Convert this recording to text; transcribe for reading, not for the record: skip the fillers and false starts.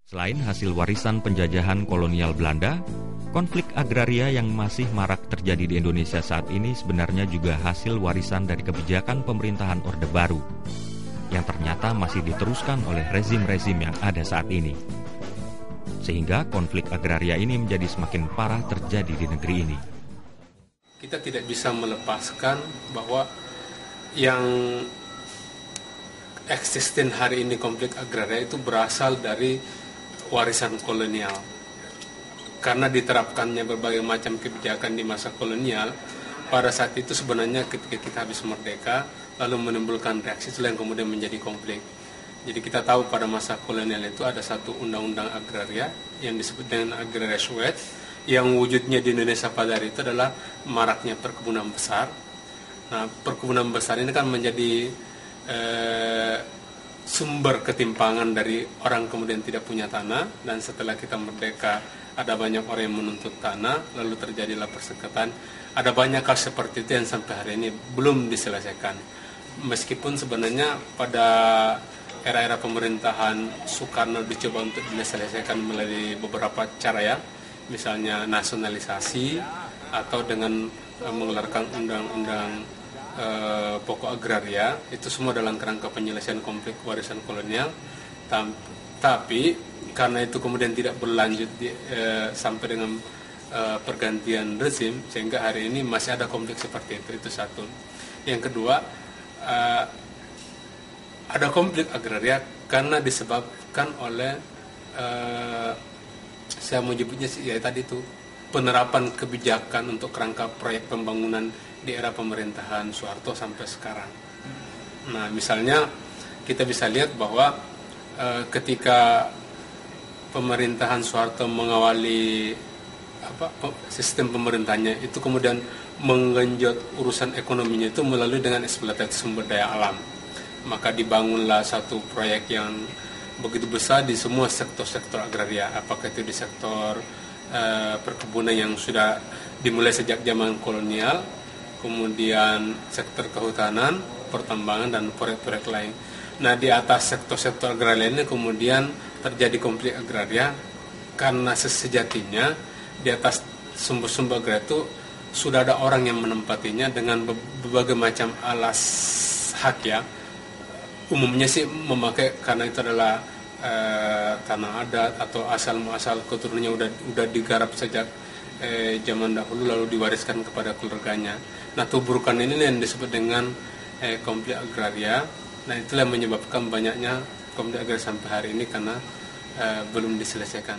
Selain hasil warisan penjajahan kolonial Belanda, konflik agraria yang masih marak terjadi di Indonesia saat ini sebenarnya juga hasil warisan dari kebijakan pemerintahan Orde Baru yang ternyata masih diteruskan oleh rezim-rezim yang ada saat ini. Sehingga konflik agraria ini menjadi semakin parah terjadi di negeri ini. Kita tidak bisa melepaskan bahwa yang eksisten hari ini konflik agraria itu berasal dari warisan kolonial. Karena diterapkannya berbagai macam kebijakan di masa kolonial, pada saat itu sebenarnya ketika kita habis merdeka, lalu menimbulkan reaksi itulah yang kemudian menjadi konflik. Jadi kita tahu pada masa kolonial itu ada satu undang-undang agraria yang disebut dengan Agraria Suet, yang wujudnya di Indonesia pada hari itu adalah maraknya perkebunan besar. Nah, perkebunan besar ini kan menjadi sumber ketimpangan dari orang kemudian tidak punya tanah, dan setelah kita merdeka ada banyak orang yang menuntut tanah, lalu terjadilah persengketaan. Ada banyak hal seperti itu yang sampai hari ini belum diselesaikan. Meskipun sebenarnya pada era-era pemerintahan Soekarno dicoba untuk diselesaikan melalui beberapa cara ya, misalnya nasionalisasi atau dengan mengeluarkan undang-undang pokok agraria, itu semua dalam kerangka penyelesaian konflik warisan kolonial. Tapi karena itu kemudian tidak berlanjut sampai dengan pergantian rezim, sehingga hari ini masih ada konflik seperti itu satu. Yang kedua, ada konflik agraria karena disebabkan oleh saya mau menyebutnya ya tadi itu penerapan kebijakan untuk kerangka proyek pembangunan di era pemerintahan Soeharto sampai sekarang. Nah, misalnya kita bisa lihat bahwa ketika pemerintahan Soeharto mengawali sistem pemerintahnya itu kemudian menggenjot urusan ekonominya itu melalui dengan eksploitasi sumber daya alam. Maka dibangunlah satu proyek yang begitu besar di semua sektor-sektor agraria, apakah itu di sektor perkebunan yang sudah dimulai sejak zaman kolonial, kemudian sektor kehutanan, pertambangan, dan proyek-proyek lain. Nah, di atas sektor-sektor agraria ini kemudian terjadi konflik agraria karena sejatinya di atas sumber-sumber agraria itu sudah ada orang yang menempatinya dengan berbagai macam alas hak ya. Umumnya sih memakai karena itu adalah tanah adat atau asal-muasal keturunannya udah digarap sejak zaman dahulu lalu diwariskan kepada keluarganya. Nah, tuburukan ini yang disebut dengan konflik agraria. Nah, itulah yang menyebabkan banyaknya konflik agraria sampai hari ini karena belum diselesaikan.